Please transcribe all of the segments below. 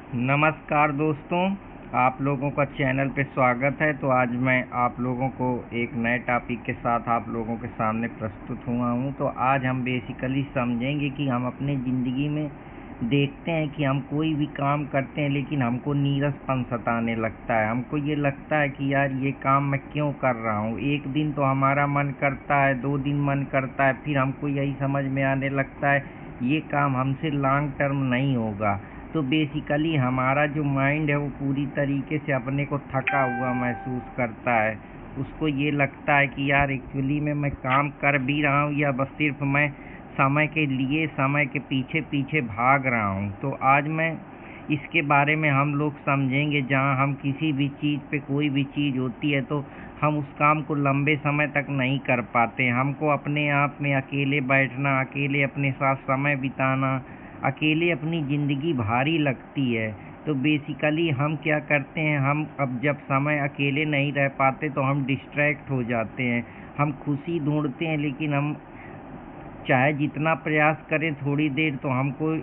नमस्कार दोस्तों, आप लोगों का चैनल पे स्वागत है। तो आज मैं आप लोगों को एक नए टॉपिक के साथ आप लोगों के सामने प्रस्तुत हुआ हूँ। तो आज हम बेसिकली समझेंगे कि हम अपने ज़िंदगी में देखते हैं कि हम कोई भी काम करते हैं लेकिन हमको नीरसपन सताने लगता है। हमको ये लगता है कि यार ये काम मैं क्यों कर रहा हूँ। एक दिन तो हमारा मन करता है, 2 दिन मन करता है, फिर हमको यही समझ में आने लगता है ये काम हमसे लॉन्ग टर्म नहीं होगा। तो बेसिकली हमारा जो माइंड है वो पूरी तरीके से अपने को थका हुआ महसूस करता है। उसको ये लगता है कि यार एक्चुअली में मैं काम कर भी रहा हूँ या बस सिर्फ मैं समय के लिए समय के पीछे पीछे भाग रहा हूँ। तो आज मैं इसके बारे में हम लोग समझेंगे। जहाँ हम किसी भी चीज़ पे कोई भी चीज़ होती है तो हम उस काम को लंबे समय तक नहीं कर पाते। हमको अपने आप में अकेले बैठना, अकेले अपने साथ समय बिताना, अकेले अपनी ज़िंदगी भारी लगती है। तो बेसिकली हम क्या करते हैं, हम अब जब समय अकेले नहीं रह पाते तो हम डिस्ट्रैक्ट हो जाते हैं। हम खुशी ढूंढते हैं लेकिन हम चाहे जितना प्रयास करें थोड़ी देर तो हमको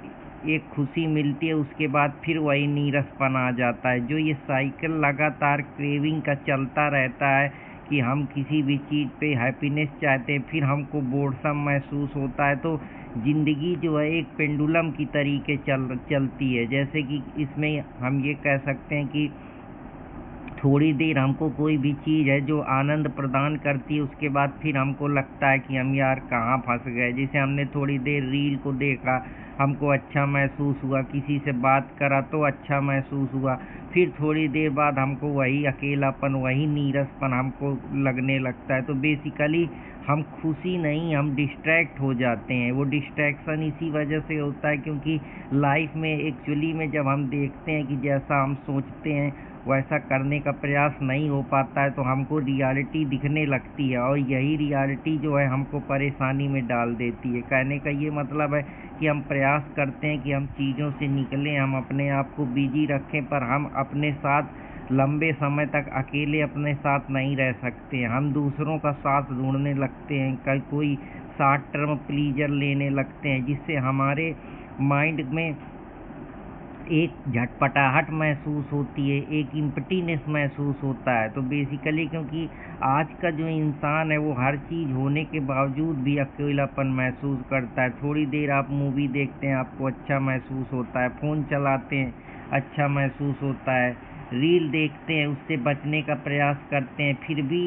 एक खुशी मिलती है, उसके बाद फिर वही नीरसपन आ जाता है। जो ये साइकिल लगातार क्रेविंग का चलता रहता है कि हम किसी भी चीज़ पे हैप्पीनेस चाहते हैं, फिर हमको बोरसम महसूस होता है। तो ज़िंदगी जो है एक पेंडुलम की तरीके चलती है। जैसे कि इसमें हम ये कह सकते हैं कि थोड़ी देर हमको कोई भी चीज़ है जो आनंद प्रदान करती है, उसके बाद फिर हमको लगता है कि हम यार कहाँ फंस गए। जैसे हमने थोड़ी देर रील को देखा, हमको अच्छा महसूस हुआ, किसी से बात करा तो अच्छा महसूस हुआ, फिर थोड़ी देर बाद हमको वही अकेलापन, वही नीरसपन हमको लगने लगता है। तो बेसिकली हम खुशी नहीं, हम डिस्ट्रैक्ट हो जाते हैं। वो डिस्ट्रैक्शन इसी वजह से होता है क्योंकि लाइफ में एक्चुअली में जब हम देखते हैं कि जैसा हम सोचते हैं वैसा करने का प्रयास नहीं हो पाता है तो हमको रियलिटी दिखने लगती है, और यही रियलिटी जो है हमको परेशानी में डाल देती है। कहने का ये मतलब है कि हम प्रयास करते हैं कि हम चीज़ों से निकलें, हम अपने आप को बिजी रखें, पर हम अपने साथ लंबे समय तक अकेले अपने साथ नहीं रह सकते। हम दूसरों का साथ ढूंढने लगते हैं, कल कोई शॉर्ट टर्म प्लीजर लेने लगते हैं, जिससे हमारे माइंड में एक झटपटाहट महसूस होती है, एक इम्पटीनेस महसूस होता है। तो बेसिकली क्योंकि आज का जो इंसान है वो हर चीज़ होने के बावजूद भी अकेलापन महसूस करता है। थोड़ी देर आप मूवी देखते हैं आपको अच्छा महसूस होता है, फ़ोन चलाते हैं अच्छा महसूस होता है, रील देखते हैं उससे बचने का प्रयास करते हैं, फिर भी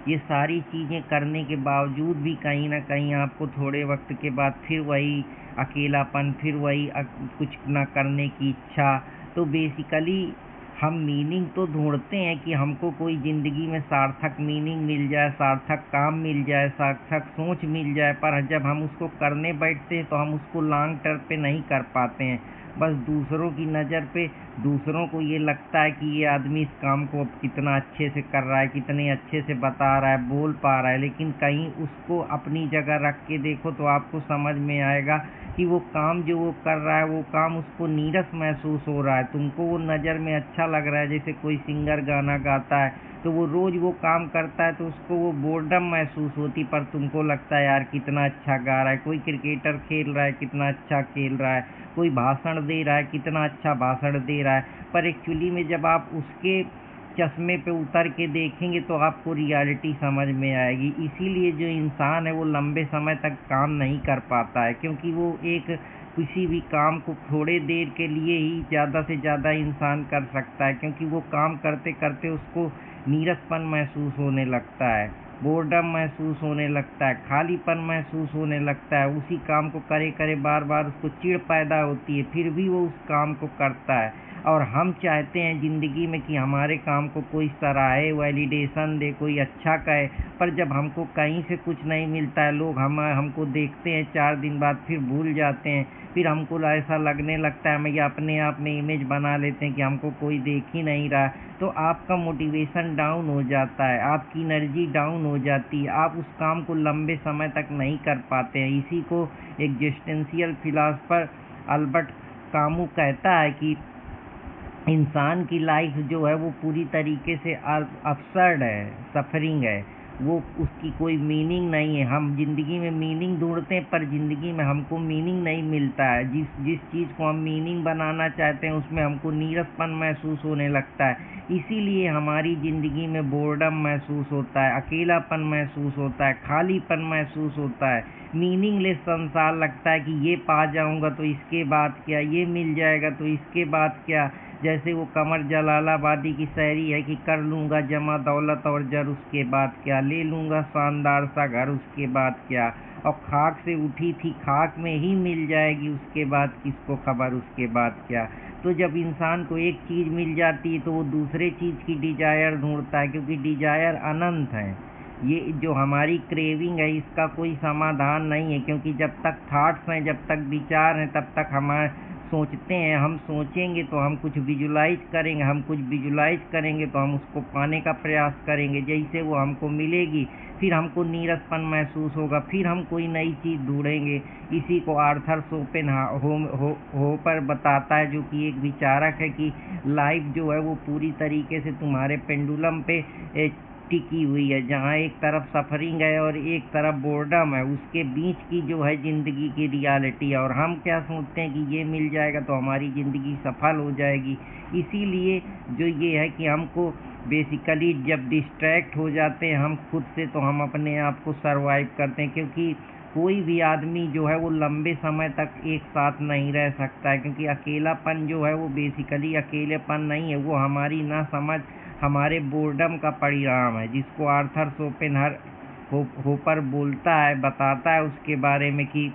ये सारी चीज़ें करने के बावजूद भी कहीं ना कहीं आपको थोड़े वक्त के बाद फिर वही अकेलापन, फिर वही कुछ ना करने की इच्छा। तो बेसिकली हम मीनिंग तो ढूंढते हैं कि हमको कोई ज़िंदगी में सार्थक मीनिंग मिल जाए, सार्थक काम मिल जाए, सार्थक सोच मिल जाए, पर जब हम उसको करने बैठते हैं तो हम उसको लॉन्ग टर्म पे नहीं कर पाते हैं। बस दूसरों की नज़र पे दूसरों को ये लगता है कि ये आदमी इस काम को अब कितना अच्छे से कर रहा है, कितने अच्छे से बता रहा है, बोल पा रहा है, लेकिन कहीं उसको अपनी जगह रख के देखो तो आपको समझ में आएगा कि वो काम जो वो कर रहा है वो काम उसको नीरस महसूस हो रहा है। तुमको वो नज़र में अच्छा लग रहा है, जैसे कोई सिंगर गाना गाता है तो वो रोज़ वो काम करता है तो उसको वो बोर्डम महसूस होती, पर तुमको लगता है यार कितना अच्छा गा रहा है। कोई क्रिकेटर खेल रहा है कितना अच्छा खेल रहा है, कोई भाषण दे रहा है कितना अच्छा भाषण दे रहा है, पर एक्चुअली में जब आप उसके चश्मे पे उतर के देखेंगे तो आपको रियलिटी समझ में आएगी। इसीलिए जो इंसान है वो लंबे समय तक काम नहीं कर पाता है, क्योंकि वो एक किसी भी काम को थोड़े देर के लिए ही ज़्यादा से ज़्यादा इंसान कर सकता है, क्योंकि वो काम करते करते उसको नीरसपन महसूस होने लगता है, बोर्डम महसूस होने लगता है, खालीपन महसूस होने लगता है। उसी काम को करे करे बार बार उसको चिढ़ पैदा होती है, फिर भी वो उस काम को करता है। और हम चाहते हैं ज़िंदगी में कि हमारे काम को कोई सराहे, वैलिडेशन दे, कोई अच्छा कहे, पर जब हमको कहीं से कुछ नहीं मिलता है, लोग हमको देखते हैं 4 दिन बाद फिर भूल जाते हैं, फिर हमको ऐसा लगने लगता है, मैं अपने आप में इमेज बना लेते हैं कि हमको कोई देख ही नहीं रहा। तो आपका मोटिवेशन डाउन हो जाता है, आपकी एनर्जी डाउन हो जाती है, आप उस काम को लंबे समय तक नहीं कर पाते हैं। इसी को एग्जिस्टेंशियल फिलासफर अल्बर्ट कामू कहता है कि इंसान की लाइफ जो है वो पूरी तरीके से अब्सर्ड है, सफरिंग है। वो उसकी कोई मीनिंग नहीं है। हम ज़िंदगी में मीनिंग ढूंढते हैं पर ज़िंदगी में हमको मीनिंग नहीं मिलता है। जिस जिस चीज़ को हम मीनिंग बनाना चाहते हैं उसमें हमको नीरसपन महसूस होने लगता है। इसीलिए हमारी ज़िंदगी में बोर्डम महसूस होता है, अकेलापन महसूस होता है, खालीपन महसूस होता है, मीनिंगलेस संसार लगता है कि ये पा जाऊंगा तो इसके बाद क्या, ये मिल जाएगा तो इसके बाद क्या। जैसे वो कमर जलालाबादी की शायरी है कि कर लूँगा जमा दौलत और जर उसके बाद क्या, ले लूँगा शानदार सा घर उसके बाद क्या, और खाक से उठी थी खाक में ही मिल जाएगी उसके बाद किसको खबर उसके बाद क्या। तो जब इंसान को एक चीज़ मिल जाती है तो वो दूसरे चीज़ की डिजायर ढूंढता है, क्योंकि डिजायर अनंत है। ये जो हमारी क्रेविंग है इसका कोई समाधान नहीं है, क्योंकि जब तक थॉट्स हैं, जब तक विचार हैं, तब तक हमारे सोचते हैं। हम सोचेंगे तो हम कुछ विजुलाइज करेंगे, हम कुछ विजुलाइज करेंगे तो हम उसको पाने का प्रयास करेंगे। जैसे वो हमको मिलेगी फिर हमको नीरसपन महसूस होगा, फिर हम कोई नई चीज़ ढूंढेंगे। इसी को आर्थर शोपेनहावर बताता है, जो कि एक विचारक है, कि लाइफ जो है वो पूरी तरीके से तुम्हारे पेंडुलम पे टिकी हुई है। जहाँ एक तरफ सफरिंग है और एक तरफ बोर्डम है, उसके बीच की जो है ज़िंदगी की रियलिटी है। और हम क्या सोचते हैं कि ये मिल जाएगा तो हमारी ज़िंदगी सफल हो जाएगी। इसीलिए जो ये है कि हमको बेसिकली जब डिस्ट्रैक्ट हो जाते हैं हम खुद से, तो हम अपने आप को सरवाइव करते हैं। क्योंकि कोई भी आदमी जो है वो लंबे समय तक एक साथ नहीं रह सकता है, क्योंकि अकेलापन जो है वो बेसिकली अकेलेपन नहीं है, वो हमारी ना समझ, हमारे बोर्डम का परिणाम है, जिसको आर्थर शोपेनहावर बोलता है, बताता है उसके बारे में कि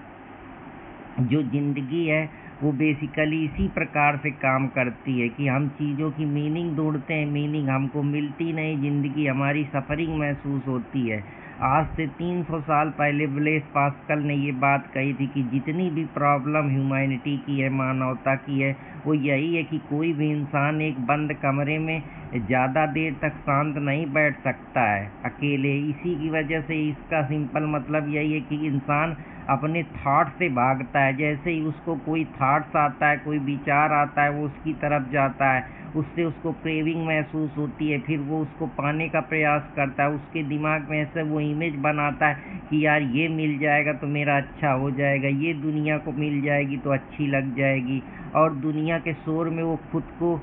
जो ज़िंदगी है वो बेसिकली इसी प्रकार से काम करती है कि हम चीज़ों की मीनिंग ढूंढते हैं, मीनिंग हमको मिलती नहीं, ज़िंदगी हमारी सफरिंग महसूस होती है। आज से 300 साल पहले ब्लेस पास्कल ने ये बात कही थी कि जितनी भी प्रॉब्लम ह्यूमैनिटी की है, मानवता की है, वो यही है कि कोई भी इंसान एक बंद कमरे में ज़्यादा देर तक शांत नहीं बैठ सकता है अकेले। इसी की वजह से इसका सिंपल मतलब यही है कि इंसान अपने थॉट से भागता है। जैसे ही उसको कोई थॉट्स आता है, कोई विचार आता है, वो उसकी तरफ जाता है, उससे उसको क्रेविंग महसूस होती है, फिर वो उसको पाने का प्रयास करता है। उसके दिमाग में ऐसे वो इमेज बनाता है कि यार ये मिल जाएगा तो मेरा अच्छा हो जाएगा, ये दुनिया को मिल जाएगी तो अच्छी लग जाएगी। और दुनिया के शोर में वो खुद को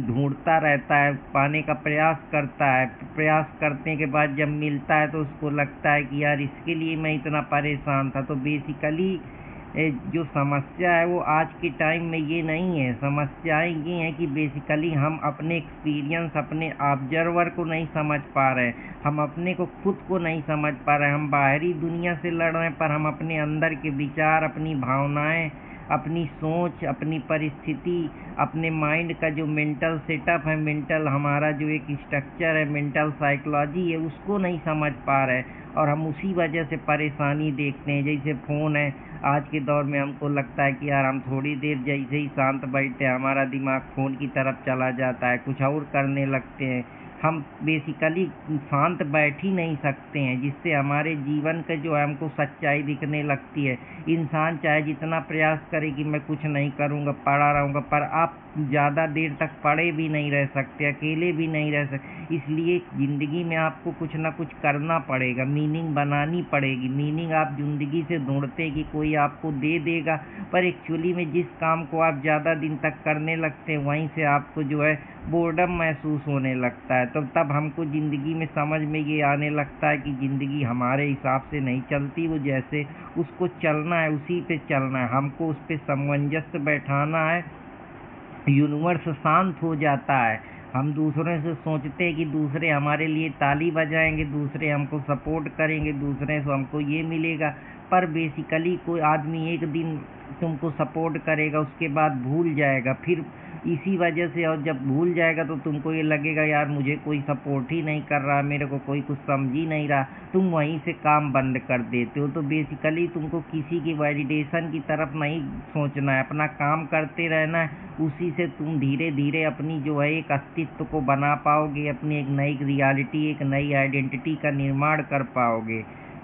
ढूंढता रहता है, पाने का प्रयास करता है। प्रयास करने के बाद जब मिलता है तो उसको लगता है कि यार इसके लिए मैं इतना परेशान था। तो बेसिकली जो समस्या है वो आज के टाइम में ये नहीं है। समस्याएं ये हैं कि बेसिकली हम अपने एक्सपीरियंस, अपने ऑब्जर्वर को नहीं समझ पा रहे हैं, हम अपने को खुद को नहीं समझ पा रहे हैं। हम बाहरी दुनिया से लड़ रहे हैं पर हम अपने अंदर के विचार, अपनी भावनाएं, अपनी सोच, अपनी परिस्थिति, अपने माइंड का जो मेंटल सेटअप है, मेंटल हमारा जो एक स्ट्रक्चर है, मेंटल साइकोलॉजी है, उसको नहीं समझ पा रहे हैं। और हम उसी वजह से परेशानी देखते हैं। जैसे फ़ोन है, आज के दौर में हमको लगता है कि यार हम थोड़ी देर जैसे ही शांत बैठते हैं हमारा दिमाग फ़ोन की तरफ चला जाता है, कुछ और करने लगते हैं। हम बेसिकली शांत बैठ ही नहीं सकते हैं, जिससे हमारे जीवन का जो है हमको सच्चाई दिखने लगती है। इंसान चाहे जितना प्रयास करे कि मैं कुछ नहीं करूँगा, पड़ा रहूँगा, पर आप ज़्यादा देर तक पड़े भी नहीं रह सकते, अकेले भी नहीं रह सकते। इसलिए ज़िंदगी में आपको कुछ ना कुछ करना पड़ेगा, मीनिंग बनानी पड़ेगी। मीनिंग आप ज़िंदगी से ढूंढते कि कोई आपको दे देगा, पर एक्चुअली में जिस काम को आप ज़्यादा दिन तक करने लगते हैं वहीं से आपको जो है बोर्डम महसूस होने लगता है। तो तब हमको ज़िंदगी में समझ में ये आने लगता है कि ज़िंदगी हमारे हिसाब से नहीं चलती, वो जैसे उसको चलना है उसी पे चलना है, हमको उस पे सामंजस्य बैठाना है। यूनिवर्स शांत हो जाता है। हम दूसरों से सोचते हैं कि दूसरे हमारे लिए ताली बजाएंगे, दूसरे हमको सपोर्ट करेंगे, दूसरे से हमको ये मिलेगा, पर बेसिकली कोई आदमी एक दिन तुमको सपोर्ट करेगा उसके बाद भूल जाएगा। फिर इसी वजह से, और जब भूल जाएगा तो तुमको ये लगेगा यार मुझे कोई सपोर्ट ही नहीं कर रहा, मेरे को कोई कुछ समझ ही नहीं रहा, तुम वहीं से काम बंद कर देते हो। तो बेसिकली तुमको किसी की वैलिडेशन की तरफ नहीं सोचना है, अपना काम करते रहना है। उसी से तुम धीरे धीरे अपनी जो है एक अस्तित्व को बना पाओगे, अपनी एक नई रियलिटी, एक नई आइडेंटिटी का निर्माण कर पाओगे।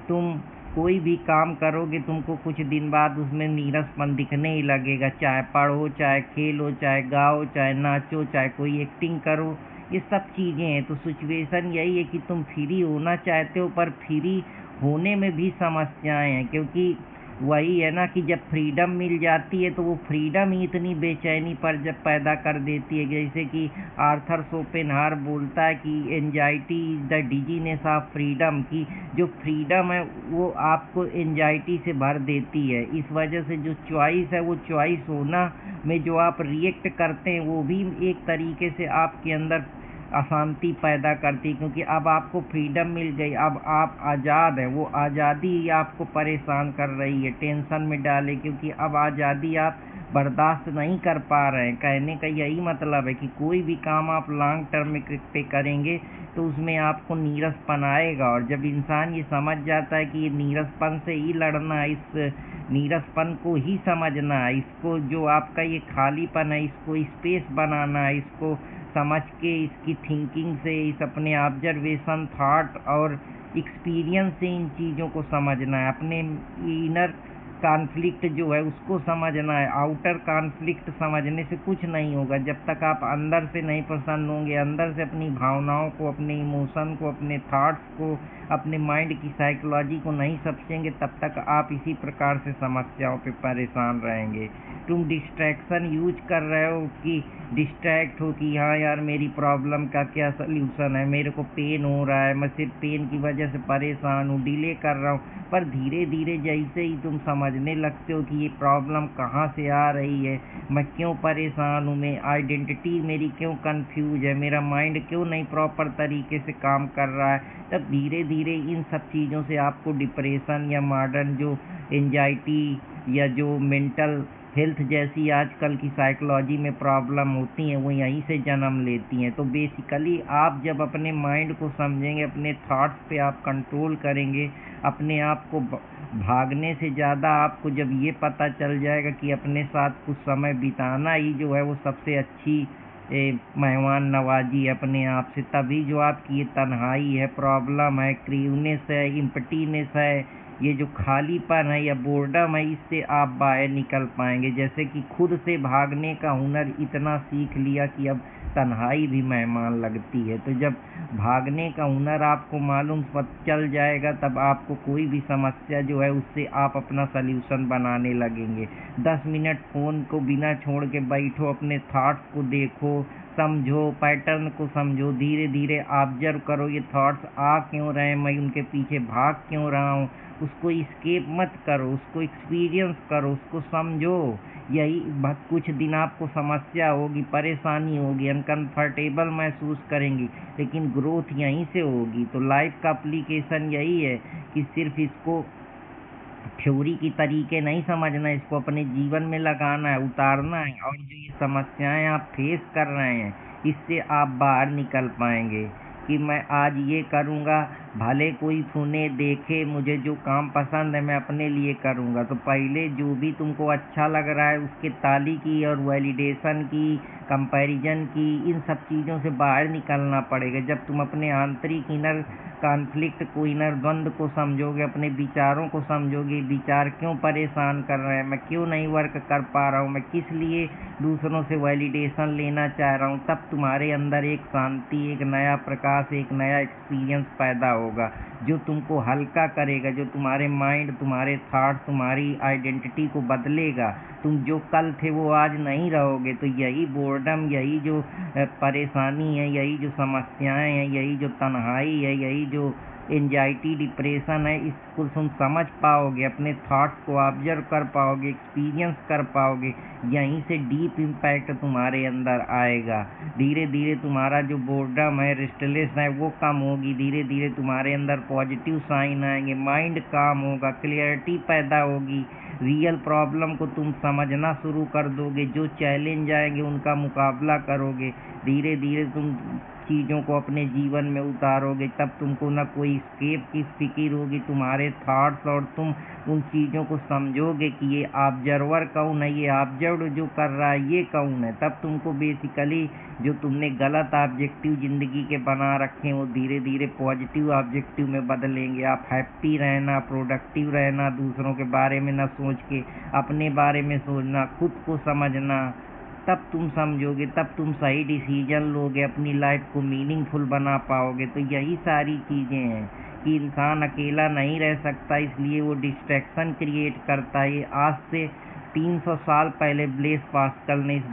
तुम कोई भी काम करोगे तुमको कुछ दिन बाद उसमें नीरसपन दिखने ही लगेगा, चाहे पढ़ो, चाहे खेलो, चाहे गाओ, चाहे नाचो, चाहे कोई एक्टिंग करो, ये सब चीज़ें हैं। तो सिचुएशन यही है कि तुम फ्री होना चाहते हो पर फ्री होने में भी समस्याएं हैं, क्योंकि वही है ना कि जब फ्रीडम मिल जाती है तो वो फ्रीडम ही इतनी बेचैनी पर जब पैदा कर देती है। जैसे कि आर्थर शोपेनहावर बोलता है कि anxiety is the dizziness of freedom, की जो फ्रीडम है वो आपको एंजाइटी से भर देती है। इस वजह से जो चॉइस है वो चॉइस होना में जो आप रिएक्ट करते हैं वो भी एक तरीके से आपके अंदर अशांति पैदा करती, क्योंकि अब आपको फ्रीडम मिल गई, अब आप आज़ाद हैं। वो आज़ादी ही आपको परेशान कर रही है, टेंशन में डाले, क्योंकि अब आज़ादी आप बर्दाश्त नहीं कर पा रहे हैं। कहने का यही मतलब है कि कोई भी काम आप लॉन्ग टर्म पे करेंगे तो उसमें आपको नीरसपन आएगा। और जब इंसान ये समझ जाता है कि ये नीरसपन से ही लड़ना है, इस नीरसपन को ही समझना है, इसको जो आपका ये खालीपन है इसको स्पेस बनाना है, इसको समझ के इसकी थिंकिंग से, इस अपने ऑब्जर्वेशन, थॉट और एक्सपीरियंस से इन चीज़ों को समझना है। अपने इनर कॉन्फ्लिक्ट जो है उसको समझना है। आउटर कॉन्फ्लिक्ट समझने से कुछ नहीं होगा। जब तक आप अंदर से नहीं प्रसन्न होंगे, अंदर से अपनी भावनाओं को, अपने इमोशन को, अपने थॉट्स को, अपने माइंड की साइकोलॉजी को नहीं समझेंगे, तब तक आप इसी प्रकार से समस्याओं पे परेशान रहेंगे। तुम डिस्ट्रैक्शन यूज कर रहे हो कि डिस्ट्रैक्ट हो कि हाँ यार मेरी प्रॉब्लम का क्या सल्यूशन है, मेरे को पेन हो रहा है, मैं सिर्फ पेन की वजह से परेशान हूँ, डिले कर रहा हूँ। पर धीरे धीरे जैसे ही तुम समझने लगते हो कि ये प्रॉब्लम कहाँ से आ रही है, मैं क्यों परेशान हूँ, मैं आइडेंटिटी मेरी क्यों कंफ्यूज है, मेरा माइंड क्यों नहीं प्रॉपर तरीके से काम कर रहा है, तब धीरे धीरे इन सब चीज़ों से आपको डिप्रेशन या मॉडर्न जो एंजाइटी या जो मेंटल हेल्थ जैसी आजकल की साइकोलॉजी में प्रॉब्लम होती हैं वो यहीं से जन्म लेती हैं। तो बेसिकली आप जब अपने माइंड को समझेंगे, अपने थॉट्स पे आप कंट्रोल करेंगे, अपने आप को भागने से ज़्यादा आपको जब ये पता चल जाएगा कि अपने साथ कुछ समय बिताना ही जो है वो सबसे अच्छी मेहमान नवाजी है अपने आप से, तभी जो आपकी ये तन्हाई है, प्रॉब्लम है, क्रीवनेस है, इम्पटीनेस है, ये जो खालीपन है या बोर्डम है, इससे आप बाहर निकल पाएंगे। जैसे कि खुद से भागने का हुनर इतना सीख लिया कि अब तन्हाई भी मेहमान लगती है। तो जब भागने का हुनर आपको मालूम चल जाएगा तब आपको कोई भी समस्या जो है उससे आप अपना सल्यूशन बनाने लगेंगे। 10 मिनट फ़ोन को बिना छोड़ के बैठो, अपने थॉट्स को देखो, समझो, पैटर्न को समझो, धीरे धीरे ऑब्जर्व करो ये थॉट्स आ क्यों रहे हैं, मैं उनके पीछे भाग क्यों रहा हूँ। उसको स्केप मत करो, उसको एक्सपीरियंस करो, उसको समझो। यही कुछ दिन आपको समस्या होगी, परेशानी होगी, अनकंफर्टेबल महसूस करेंगी, लेकिन ग्रोथ यहीं से होगी। तो लाइफ का एप्लीकेशन यही है कि सिर्फ इसको थ्योरी की तरीके नहीं समझना, इसको अपने जीवन में लगाना है, उतारना है, और जो ये समस्याएं आप फेस कर रहे हैं इससे आप बाहर निकल पाएंगे। कि मैं आज ये करूँगा, भले कोई सुने देखे, मुझे जो काम पसंद है मैं अपने लिए करूँगा। तो पहले जो भी तुमको अच्छा लग रहा है उसके ताली की और वैलिडेशन की, कंपैरिजन की, इन सब चीज़ों से बाहर निकलना पड़ेगा। जब तुम अपने आंतरिक इनर कॉन्फ्लिक्ट को, इनर द्वंद्व को समझोगे, अपने विचारों को समझोगे, विचार क्यों परेशान कर रहे हैं, मैं क्यों नहीं वर्क कर पा रहा हूँ, मैं किस लिए दूसरों से वैलिडेशन लेना चाह रहा हूँ, तब तुम्हारे अंदर एक शांति, एक नया प्रकाश, एक नया एक्सपीरियंस पैदा होगा जो तुमको हल्का करेगा, जो तुम्हारे माइंड, तुम्हारे थॉट, तुम्हारी आइडेंटिटी को बदलेगा। तुम जो कल थे वो आज नहीं रहोगे। तो यही बोर्डम, यही जो परेशानी है, यही जो समस्याएं हैं, यही जो तन्हाई है, यही जो एंजाइटी, डिप्रेशन है, इसको तुम समझ पाओगे, अपने थॉट्स को ऑब्जर्व कर पाओगे, एक्सपीरियंस कर पाओगे, यहीं से डीप इम्पैक्ट तुम्हारे अंदर आएगा। धीरे धीरे तुम्हारा जो बोर्डम है, रेस्टलेस है, वो कम होगी। धीरे धीरे तुम्हारे अंदर पॉजिटिव साइन आएंगे, माइंड काम होगा, क्लियरिटी पैदा होगी, रियल प्रॉब्लम को तुम समझना शुरू कर दोगे, जो चैलेंज आएंगे उनका मुकाबला करोगे। धीरे धीरे तुम चीज़ों को अपने जीवन में उतारोगे, तब तुमको न कोई स्केप की फिक्र होगी, तुम्हारे थॉट्स, और तुम उन चीज़ों को समझोगे कि ये ऑब्जर्वर कौन है, ये ऑब्जर्व जो कर रहा है ये कौन है। तब तुमको बेसिकली जो तुमने गलत ऑब्जेक्टिव ज़िंदगी के बना रखे हैं वो धीरे धीरे पॉजिटिव ऑब्जेक्टिव में बदलेंगे। आप हैप्पी रहना, प्रोडक्टिव रहना, दूसरों के बारे में न सोच के अपने बारे में सोचना, खुद को समझना, तब तुम समझोगे, तब तुम सही डिसीजन लोगे, अपनी लाइफ को मीनिंगफुल बना पाओगे। तो यही सारी चीज़ें हैं कि इंसान अकेला नहीं रह सकता, इसलिए वो डिस्ट्रैक्शन क्रिएट करता है। आज से 300 साल पहले ब्लेस पास्कल ने इस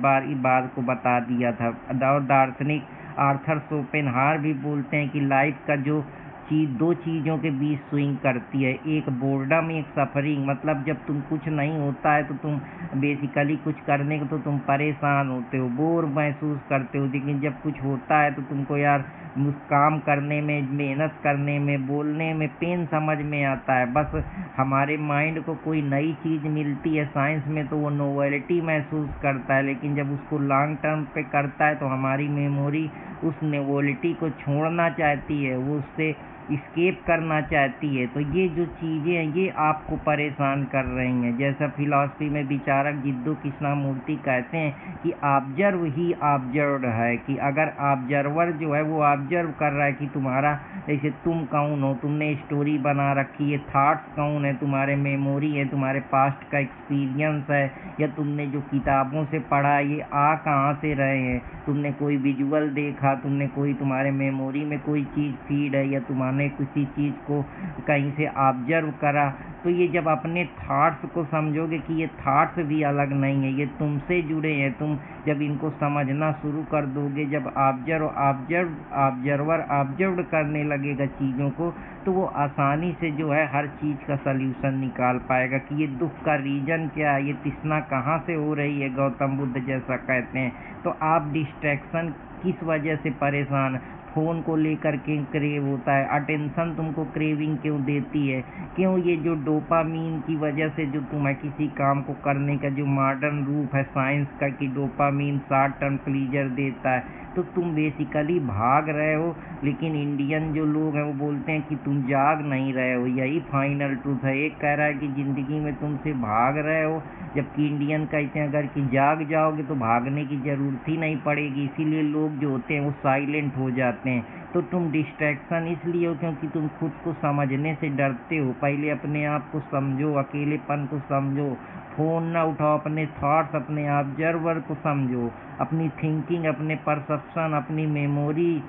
बात को बता दिया था। और दार्शनिक आर्थर शोपेनहावर भी बोलते हैं कि लाइफ का जो दो चीज़ों के बीच स्विंग करती है, एक बोर्डम, एक सफरिंग। मतलब जब तुम कुछ नहीं होता है तो तुम बेसिकली कुछ करने को तो तुम परेशान होते हो, बोर महसूस करते हो, लेकिन जब कुछ होता है तो तुमको यार उस काम करने में, मेहनत करने में, बोलने में पेन समझ में आता है। बस हमारे माइंड को कोई नई चीज़ मिलती है साइंस में तो वो नोवेलिटी महसूस करता है, लेकिन जब उसको लॉन्ग टर्म पे करता है तो हमारी मेमोरी उस नोवेलिटी को छोड़ना चाहती है, वो उससे इस्केप करना चाहती है। तो ये जो चीज़ें हैं ये आपको परेशान कर रही हैं। जैसा फिलॉसफी में विचारक जिद्दू कृष्णमूर्ति कहते हैं कि ऑब्जर्व ही ऑब्जर्व्ड है, कि अगर ऑब्जर्वर जो है वो ऑब्जर्व कर रहा है कि तुम्हारा, जैसे तुम कौन हो, तुमने स्टोरी बना रखी है, थॉट्स कौन है, तुम्हारे मेमोरी है, तुम्हारे पास्ट का एक्सपीरियंस है, या तुमने जो किताबों से पढ़ा ये आ कहाँ से रहे हैं, तुमने कोई विजुअल देखा, तुमने कोई, तुम्हारे मेमोरी में कोई चीज़ फीड है, या तुम्हारे किसी चीज़ को कहीं से ऑब्जर्व करा। तो ये जब अपने थॉट्स को समझोगे कि ये थॉट्स भी अलग नहीं है, ये तुमसे जुड़े हैं, तुम जब इनको समझना शुरू कर दोगे, जब ऑब्जर्वर ऑब्जर्व करने लगेगा चीज़ों को, तो वो आसानी से जो है हर चीज़ का सल्यूशन निकाल पाएगा कि ये दुख का रीज़न क्या है, ये तृष्णा कहाँ से हो रही है, गौतम बुद्ध जैसा कहते हैं। तो आप डिस्ट्रैक्शन किस वजह से परेशान, फ़ोन को लेकर के क्रेव होता है, अटेंशन तुमको क्रेविंग क्यों देती है, क्यों, ये जो डोपामीन की वजह से जो तुम्हें किसी काम को करने का जो मॉडर्न रूप है साइंस का कि डोपामीन शॉर्ट टर्म प्लीजर देता है, तो तुम बेसिकली भाग रहे हो। लेकिन इंडियन जो लोग हैं वो बोलते हैं कि तुम जाग नहीं रहे हो, यही फाइनल ट्रूथ है। एक कह रहा है कि ज़िंदगी में तुमसे भाग रहे हो, जबकि इंडियन कहते हैं अगर कि जाग जाओगे तो भागने की ज़रूरत ही नहीं पड़ेगी। इसीलिए लोग जो होते हैं वो साइलेंट हो जाते हैं। तो तुम डिस्ट्रैक्शन इसलिए हो क्योंकि तुम खुद को समझने से डरते हो। पहले अपने आप को समझो, अकेलेपन को समझो, फ़ोन ना उठाओ, अपने थॉट्स, अपने ऑब्जर्वर को समझो, अपनी थिंकिंग, अपने परसेप्शन, अपनी मेमोरी,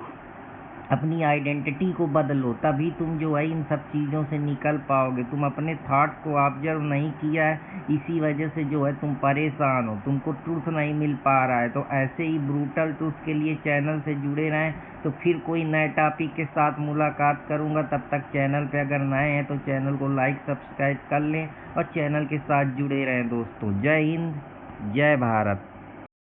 अपनी आइडेंटिटी को बदलो, तभी तुम जो है इन सब चीज़ों से निकल पाओगे। तुम अपने थॉट को ऑब्जर्व नहीं किया है, इसी वजह से जो है तुम परेशान हो, तुमको ट्रूथ नहीं मिल पा रहा है। तो ऐसे ही ब्रूटल ट्रूथ के लिए चैनल से जुड़े रहें। तो फिर कोई नए टॉपिक के साथ मुलाकात करूँगा, तब तक चैनल पे अगर नए हैं तो चैनल को लाइक सब्सक्राइब कर लें और चैनल के साथ जुड़े रहें दोस्तों। जय हिंद, जय भारत।